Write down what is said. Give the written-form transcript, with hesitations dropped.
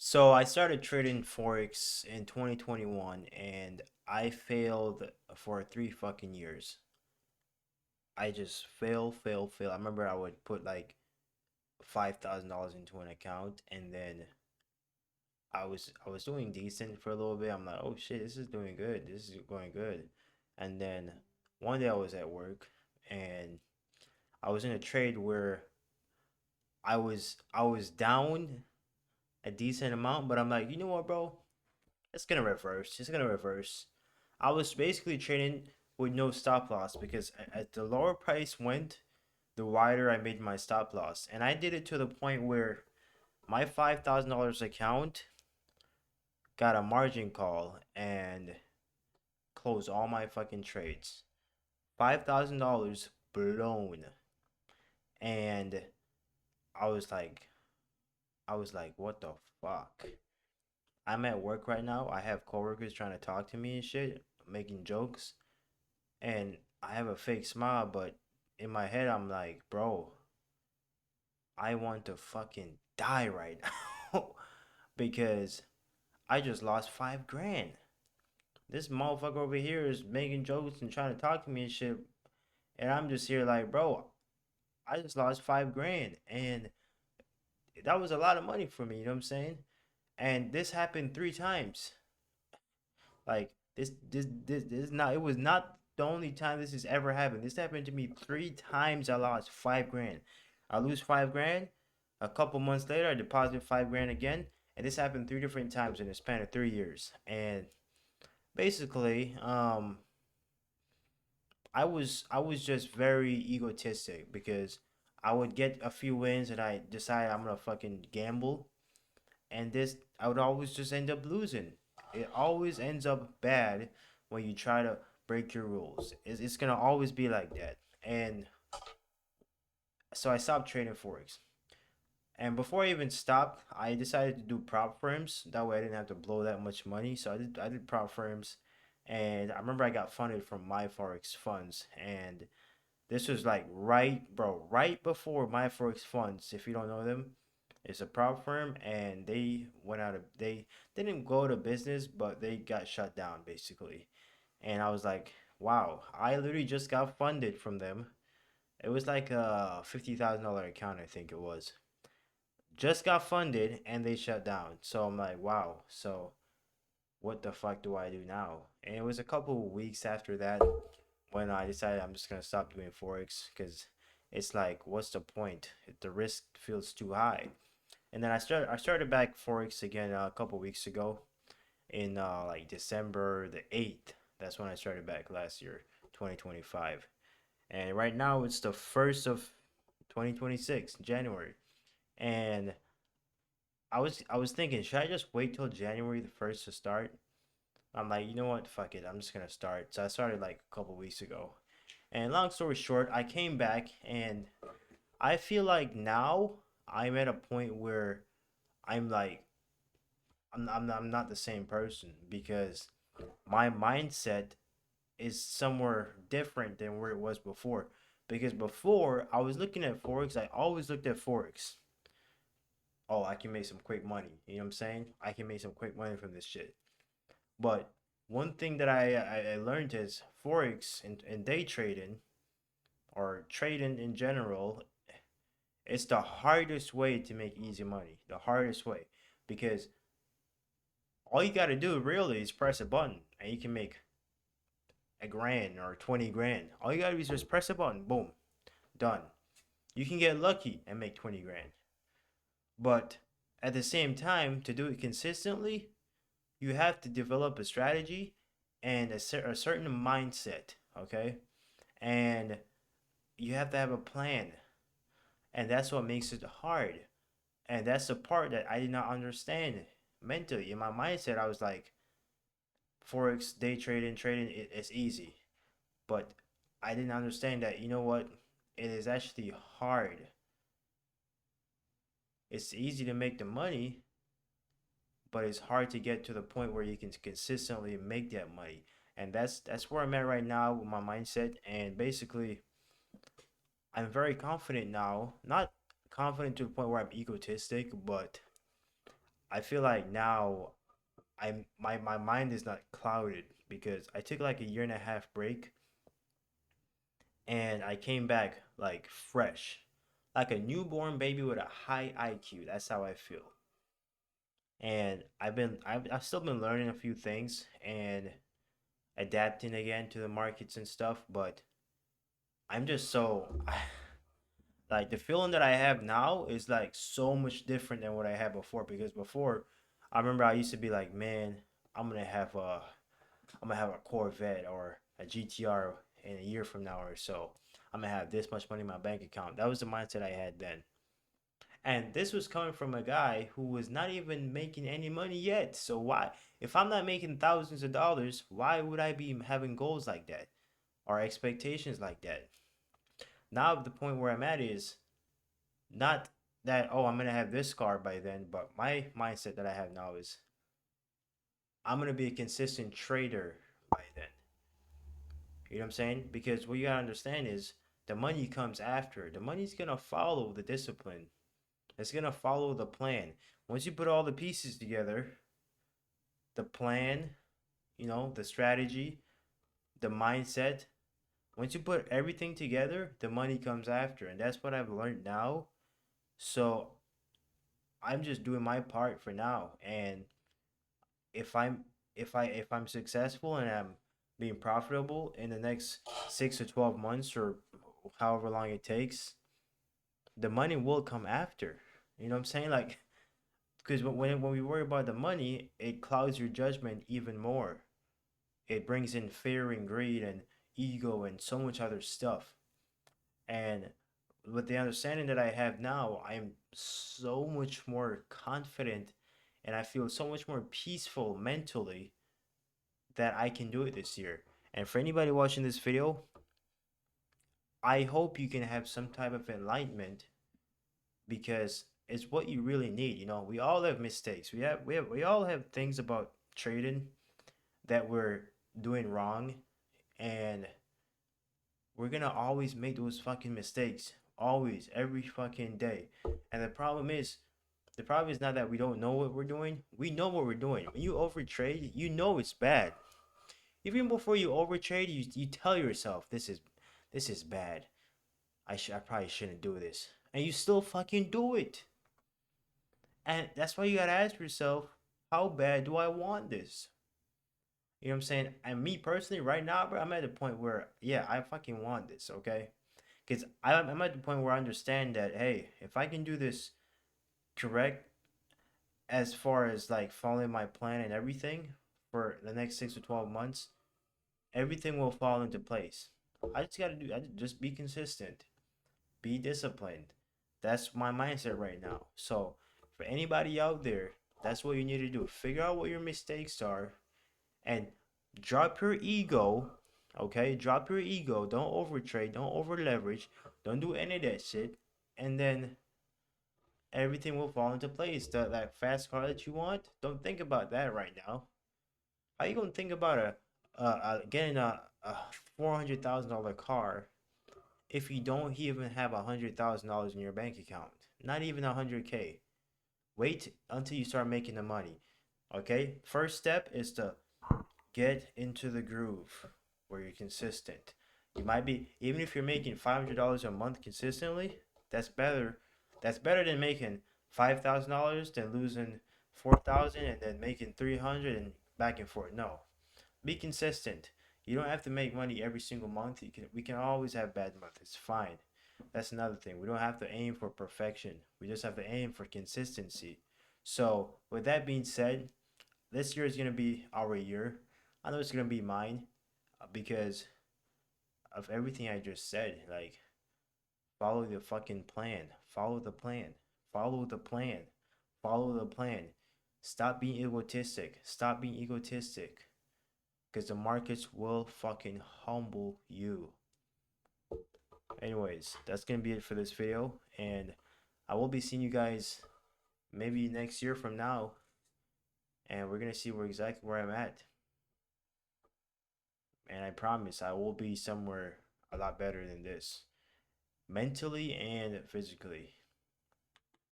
So I started trading Forex in 2021 and I failed for 3 fucking years. I just fail. I remember I would put like $5,000 into an account and then I was doing decent for a little bit. I'm like, oh shit, this is doing good. This is going good. And then one day I was at work and I was in a trade where I was down a decent amount, but I'm like, you know what, bro? It's gonna reverse. It's gonna reverse. I was basically trading with no stop loss because as the lower price went, the wider I made my stop loss, and I did it to the point where my $5,000 account got a margin call and closed all my fucking trades. $5,000 blown, and I was like, what the fuck? I'm at work right now. I have coworkers trying to talk to me and shit, making jokes, and I have a fake smile, but in my head, I'm like, bro, I want to fucking die right now because I just lost 5 grand. This motherfucker over here is making jokes and trying to talk to me and shit, and I'm just here like, bro, I just lost 5 grand, and that was a lot of money for me. You know what I'm saying? And this happened 3 times. Like this is not. It was not the only time this has ever happened. This happened to me 3 times. I lost 5 grand. I lose 5 grand. A couple months later, I deposit 5 grand again, and this happened 3 different times in the span of 3 years. And basically, I was just very egotistic because I would get a few wins and I decide I'm gonna fucking gamble, and this I would always just end up losing. It always ends up bad when you try to break your rules. It's gonna always be like that. And so I stopped trading forex. And before I even stopped, I decided to do prop firms. That way I didn't have to blow that much money. So I did prop firms, and I remember I got funded from my forex funds, and this was like right before my forex funds. If you don't know them, it's a prop firm, and they didn't go to business, but they got shut down basically. And I was like, wow, I literally just got funded from them. It was like a $50,000 account, I think it was. Just got funded and they shut down. So I'm like, wow. So what the fuck do I do now? And it was a couple of weeks after that when I decided I'm just gonna stop doing forex because it's like, what's the point? The risk feels too high. And then I started back forex again a couple of weeks ago in like December the 8th. That's when I started back last year, 2025. And right now it's the first of 2026, January. And I was thinking, should I just wait till January the 1st to start? I'm like, you know what? Fuck it. I'm just gonna start. So I started like a couple weeks ago. And long story short, I came back and I feel like now I'm at a point where I'm like I'm not the same person because my mindset is somewhere different than where it was before. Because before I was looking at Forex, I always looked at Forex. Oh, I can make some quick money. You know what I'm saying? I can make some quick money from this shit. But one thing that I learned is Forex and day trading or trading in general, it's the hardest way to make easy money. The hardest way. Because all you gotta do really is press a button and you can make a grand or 20 grand. All you gotta do is just press a button, boom, done. You can get lucky and make 20 grand. But at the same time, to do it consistently, you have to develop a strategy and a certain mindset, okay? And you have to have a plan. And that's what makes it hard. And that's the part that I did not understand mentally. In my mindset, I was like, Forex, day trading, it's easy. But I didn't understand that, you know what? It is actually hard. It's easy to make the money, but it's hard to get to the point where you can consistently make that money. And that's where I'm at right now with my mindset. And basically, I'm very confident now. Not confident to the point where I'm egotistic, but I feel like now my mind is not clouded because I took like a year and a half break and I came back like fresh, like a newborn baby with a high IQ. That's how I feel. And I've still been learning a few things and adapting again to the markets and stuff, but I'm just so like the feeling that I have now is like so much different than what I had before because before I remember I used to be like, man, I'm gonna have a I'm gonna have a Corvette or a GTR in a year from now or so. I'm gonna have this much money in my bank account. That was the mindset I had then. And this was coming from a guy who was not even making any money yet. So why, if I'm not making thousands of dollars, why would I be having goals like that or expectations like that? Now the point where I'm at is not that, oh, I'm gonna have this car by then, but my mindset that I have now is I'm gonna be a consistent trader by then. You know what I'm saying? Because what you gotta understand is the money comes after. The money's gonna follow the discipline. It's gonna follow the plan. Once you put all the pieces together, the plan, the strategy, the mindset, once you put everything together, the money comes after. And that's what I've learned now. So I'm just doing my part for now. And if I'm if I'm successful and I'm being profitable in the next 6 to 12 months or however long it takes, the money will come after. You know what I'm saying? Like, because when we worry about the money, it clouds your judgment even more. It brings in fear and greed and ego and so much other stuff. And with the understanding that I have now, I am so much more confident and I feel so much more peaceful mentally that I can do it this year. And for anybody watching this video, I hope you can have some type of enlightenment because it's what you really need. We all have mistakes. We all have things about trading that we're doing wrong, and we're gonna always make those fucking mistakes. Always, every fucking day. And the problem is not that we don't know what we're doing. We know what we're doing. When you overtrade, you know it's bad. Even before you overtrade, you tell yourself this is bad. I probably shouldn't do this, and you still fucking do it. And that's why you gotta ask yourself, how bad do I want this? You know what I'm saying? And me personally, right now, bro, I'm at the point where, yeah, I fucking want this, okay? Because I'm at the point where I understand that, hey, if I can do this correct as far as like following my plan and everything for the next 6 to 12 months, everything will fall into place. I just be consistent, be disciplined. That's my mindset right now. So, for anybody out there, that's what you need to do. Figure out what your mistakes are and drop your ego. Okay, drop your ego. Don't overtrade, don't over leverage, don't do any of that shit, and then everything will fall into place. That fast car that you want, don't think about that right now. How you gonna think about getting a $400,000 car if you don't even have $100,000 in your bank account? Not even 100K. Wait until you start making the money. Okay, first step is to get into the groove where you're consistent. You might be, even if you're making $500 a month consistently, that's better. That's better than making $5,000 than losing 4,000 and then making 300 and back and forth. No, be consistent. You don't have to make money every single month. We can always have bad months. It's fine. That's another thing. We don't have to aim for perfection. We just have to aim for consistency. So, with that being said, this year is gonna be our year. I know it's gonna be mine because of everything I just said. Like, follow the fucking plan. Follow the plan. Follow the plan. Follow the plan. Stop being egotistic. Stop being egotistic. Because the markets will fucking humble you. Anyways, that's gonna be it for this video. And I will be seeing you guys maybe next year from now. And we're gonna see exactly where I'm at. And I promise I will be somewhere a lot better than this, mentally and physically.